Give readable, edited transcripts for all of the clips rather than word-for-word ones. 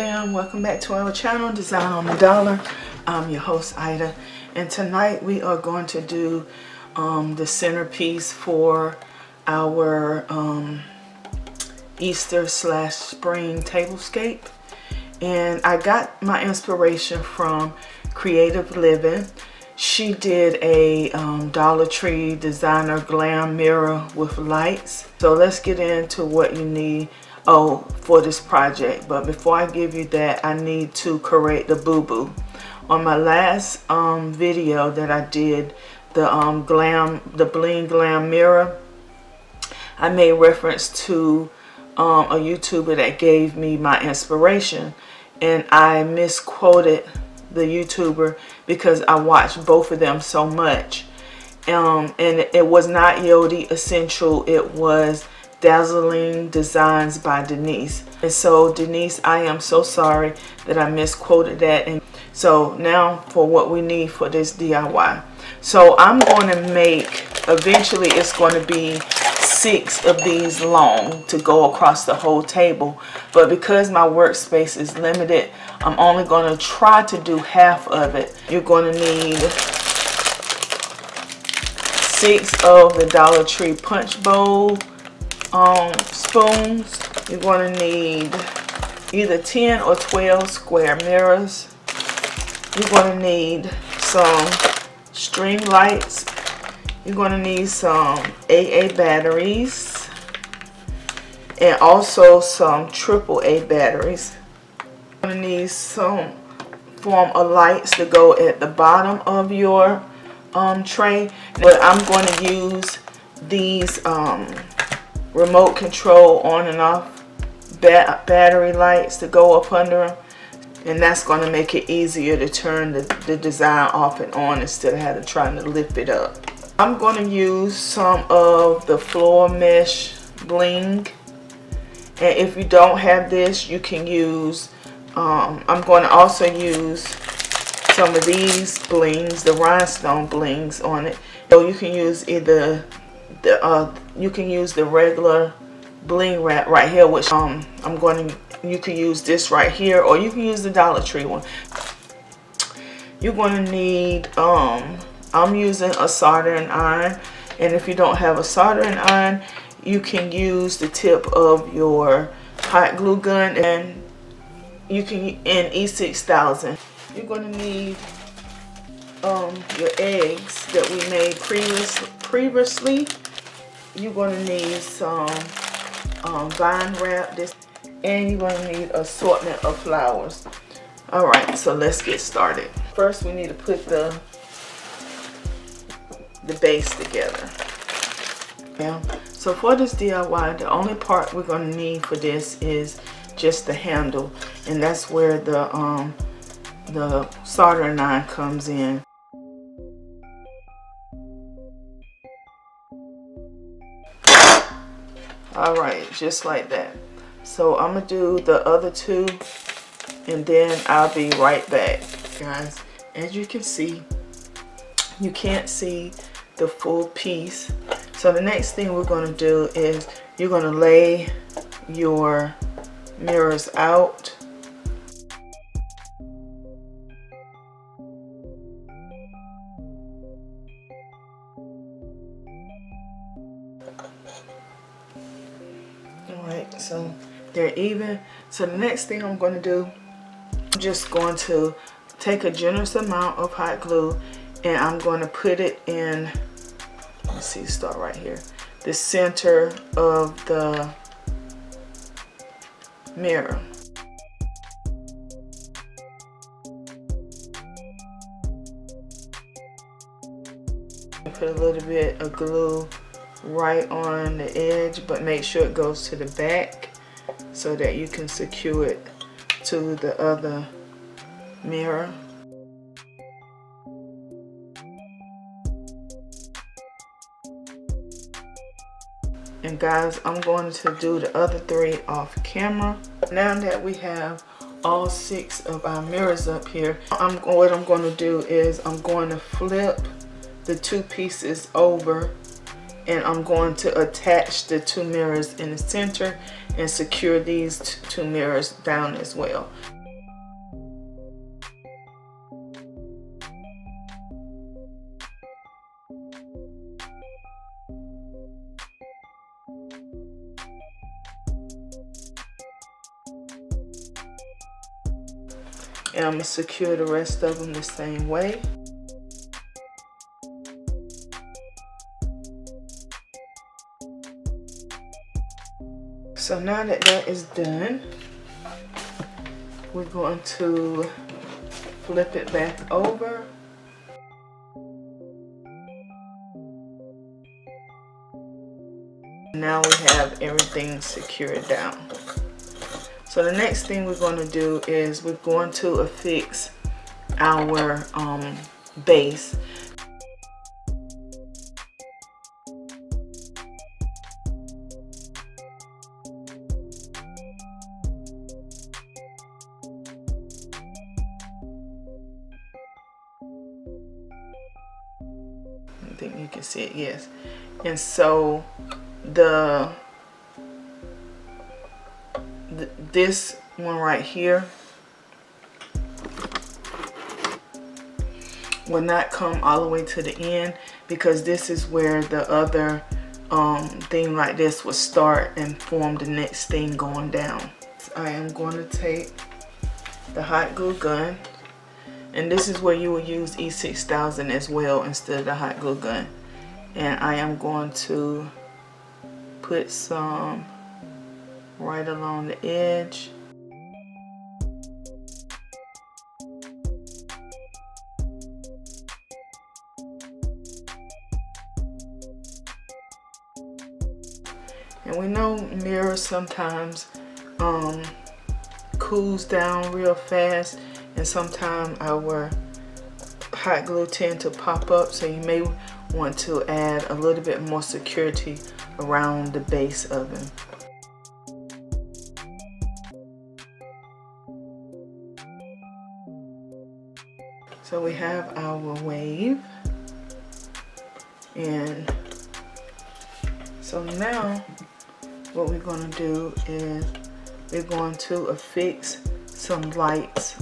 fam, welcome back to our channel, Design on the Dollar. I'm your host Ida, and tonight we are going to do the centerpiece for our Easter / spring tablescape. And I got my inspiration from Creative Living. She did a Dollar Tree designer glam mirror with lights. So let's get into what you need for this project. But before I give you that, I need to correct the boo-boo. On my last video that I did, the bling glam mirror, I made reference to a YouTuber that gave me my inspiration, and I misquoted the YouTuber because I watched both of them so much. And it was not Yodi Essential, it was Dazzling Designs by Denise. And so Denise, I am so sorry that I misquoted that. And so now for what we need for this DIY. So I'm going to make, eventually it's going to be 6 of these long to go across the whole table, but because my workspace is limited, I'm only going to try to do half of it. You're going to need 6 of the Dollar Tree punch bowl spoons. You're going to need either 10 or 12 square mirrors. You're going to need some string lights. You're going to need some AA batteries and also some AAA batteries. You're going to need some form of lights to go at the bottom of your tray. But I'm going to use these remote control on and off battery lights to go up under them. And that's going to make it easier to turn the design off and on instead of having to try to lift it up. I'm going to use some of the floor mesh bling, and if you don't have this, you can use I'm going to also use some of these blings, the rhinestone blings on it. So you can use either the regular bling wrap right here, which you can use this right here, or you can use the Dollar Tree one. You're going to need I'm using a soldering iron, and if you don't have a soldering iron, you can use the tip of your hot glue gun, and you can in E6000. You're going to need your eggs that we made previously. You're going to need some vine wrap, and you're going to need assortment of flowers. All right, so let's get started. First, we need to put the base together. Yeah. So for this DIY, the only part we're going to need for this is just the handle, and that's where the soldering iron comes in. All right, just like that. So I'm gonna do the other 2, and then I'll be right back, guys. As you can see, you can't see the full piece. So the next thing we're going to do is you're going to lay your mirrors out. Alright, so they're even. So the next thing I'm going to do, I'm just going to take a generous amount of hot glue, and I'm going to put it in, let's see, start right here, the center of the mirror. Put a little bit of glue right on the edge, but make sure it goes to the back so that you can secure it to the other mirror. And guys, I'm going to do the other 3 off camera. Now that we have all 6 of our mirrors up here, what I'm going to do is I'm going to flip the 2 pieces over, and I'm going to attach the 2 mirrors in the center and secure these 2 mirrors down as well. And I'm going to secure the rest of them the same way. So now that that is done, we're going to flip it back over. Now we have everything secured down. So the next thing we're going to do is we're going to affix our base. I think you can see it, yes. And so this one right here will not come all the way to the end, because this is where the other thing like this will start and form the next thing going down. I am going to take the hot glue gun, and this is where you will use E6000 as well instead of the hot glue gun. And I am going to put some right along the edge. And we know mirrors sometimes cools down real fast, and sometimes our hot glue tend to pop up, so you may want to add a little bit more security around the base of it. So we have our wave, and so now what we're going to do is we're going to affix some lights.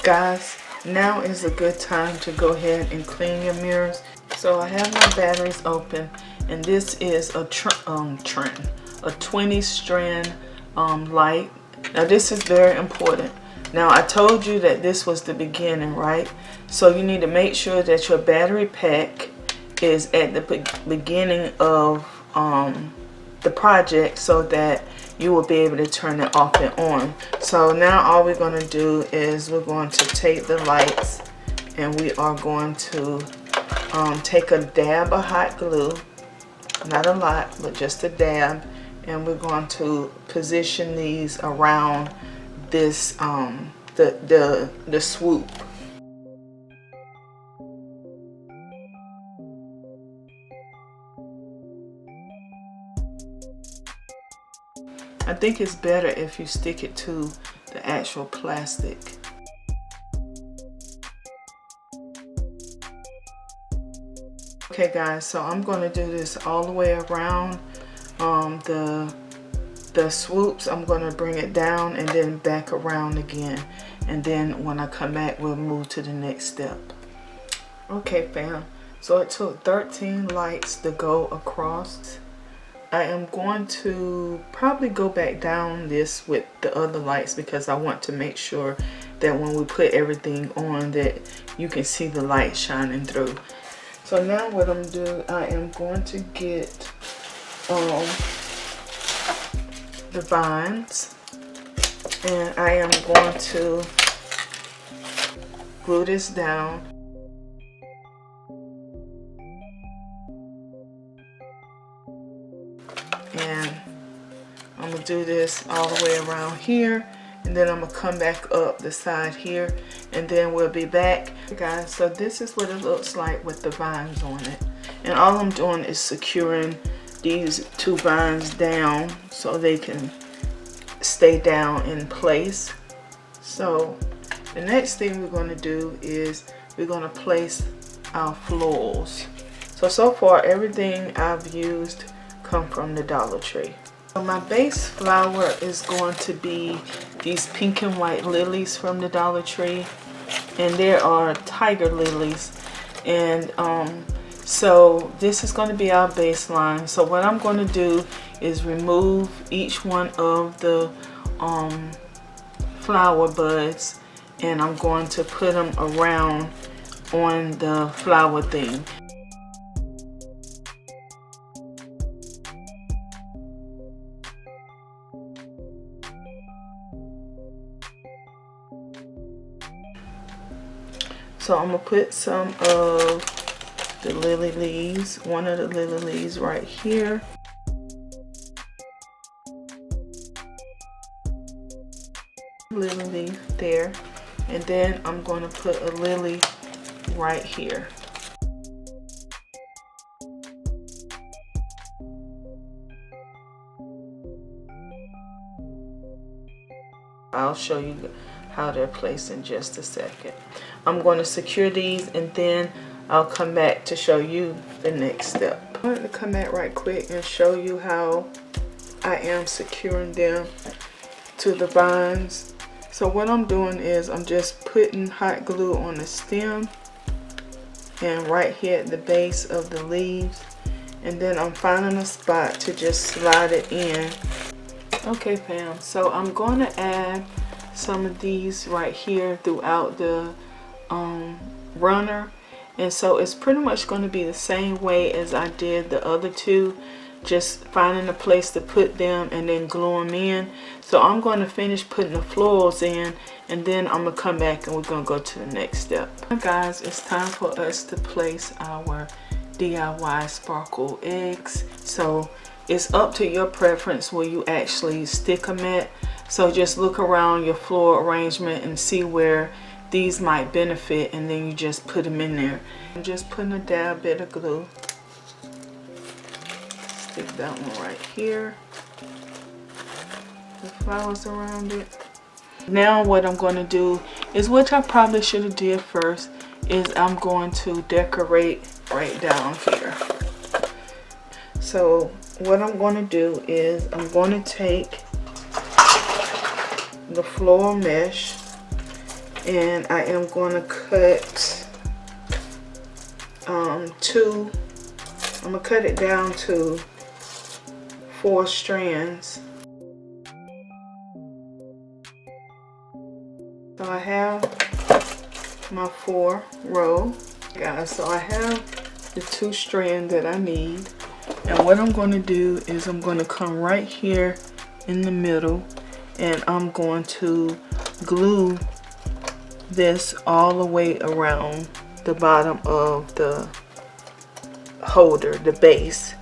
Guys, now is a good time to go ahead and clean your mirrors. So I have my batteries open, and this is a 20 strand light. Now this is very important. Now I told you that this was the beginning, right? So you need to make sure that your battery pack is at the beginning of the project, so that you will be able to turn it off and on. So now all we're going to do is we're going to take the lights, and we are going to take a dab of hot glue, not a lot, but just a dab, and we're going to position these around this the swoop. I think it's better if you stick it to the actual plastic. Okay guys, so I'm going to do this all the way around the swoops. I'm going to bring it down and then back around again, and then when I come back we'll move to the next step. Okay fam, so it took 13 lights to go across. I am going to probably go back down this with the other lights, because I want to make sure that when we put everything on that you can see the light shining through. So now what I'm doing, I am going to get the vines, and I am going to glue this down. And I'm gonna do this all the way around here, and then I'm gonna come back up the side here, and then we'll be back. Guys, so this is what it looks like with the vines on it, and all I'm doing is securing these two vines down so they can stay down in place. So the next thing we're going to do is we're going to place our florals. So far everything I've used come from the Dollar Tree. So my base flower is going to be these pink and white lilies from the Dollar Tree, and there are tiger lilies, and so this is going to be our baseline. So what I'm going to do is remove each one of the flower buds, and I'm going to put them around on the flower thing. So I'm gonna put some of the lily leaves, one of the lily leaves right here. Lily leaf there. And then I'm going to put a lily right here. I'll show you how they're placed in just a second. I'm going to secure these and then I'll come back to show you the next step. I'm going to come back right quick and show you how I am securing them to the vines. So what I'm doing is I'm just putting hot glue on the stem and right here at the base of the leaves, and then I'm finding a spot to just slide it in. Okay fam, so I'm going to add some of these right here throughout the runner, and so it's pretty much going to be the same way as I did the other two, just finding a place to put them and then glue them in. So I'm going to finish putting the florals in, and then I'm going to come back and we're going to go to the next step. Guys, it's time for us to place our DIY sparkle eggs. So it's up to your preference where you actually stick them at. So just look around your floral arrangement and see where these might benefit, and then you just put them in there. I'm just putting a dab bit of glue. Stick that one right here. The flowers around it. Now what I'm going to do is, which I probably should have did first, is I'm going to decorate right down here. So what I'm going to do is I'm going to take the floral mesh and I am going to cut I'm going to cut it down to 4 strands. So I have my 4 row, guys. So I have the 2 strands that I need, and what I'm going to do is I'm going to come right here in the middle and I'm going to glue this all the way around the bottom of the holder, the base.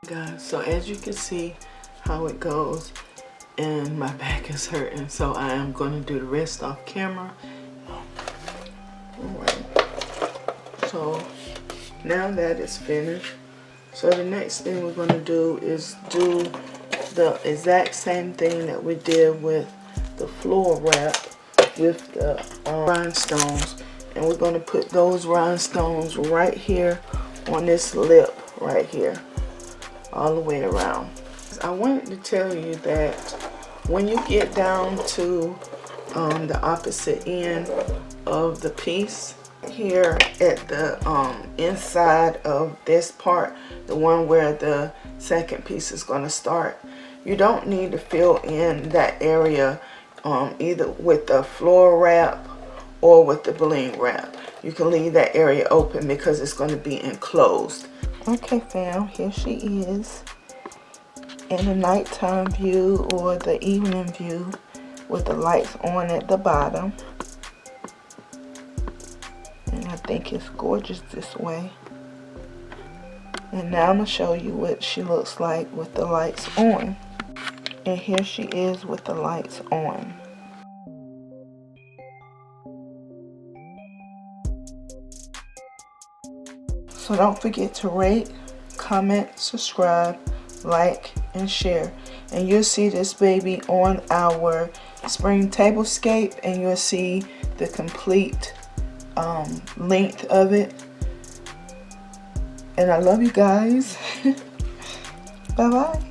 Guys, so as you can see how it goes, and my back is hurting, so I am going to do the rest off camera. Alright, so now that it's finished, so the next thing we're going to do is do the exact same thing that we did with the floor wrap with the rhinestones, and we're going to put those rhinestones right here on this lip right here, all the way around. I wanted to tell you that when you get down to the opposite end of the piece, here at the inside of this part, the one where the second piece is going to start, you don't need to fill in that area either with the floral wrap or with the bling wrap. You can leave that area open because it's going to be enclosed. Okay fam, here she is in the nighttime view or the evening view with the lights on at the bottom. And I think it's gorgeous this way. And now I'm going to show you what she looks like with the lights on. And here she is with the lights on. So don't forget to rate, comment, subscribe, like, and share. And you'll see this baby on our spring tablescape, and you'll see the complete length of it. And I love you guys. Bye-bye.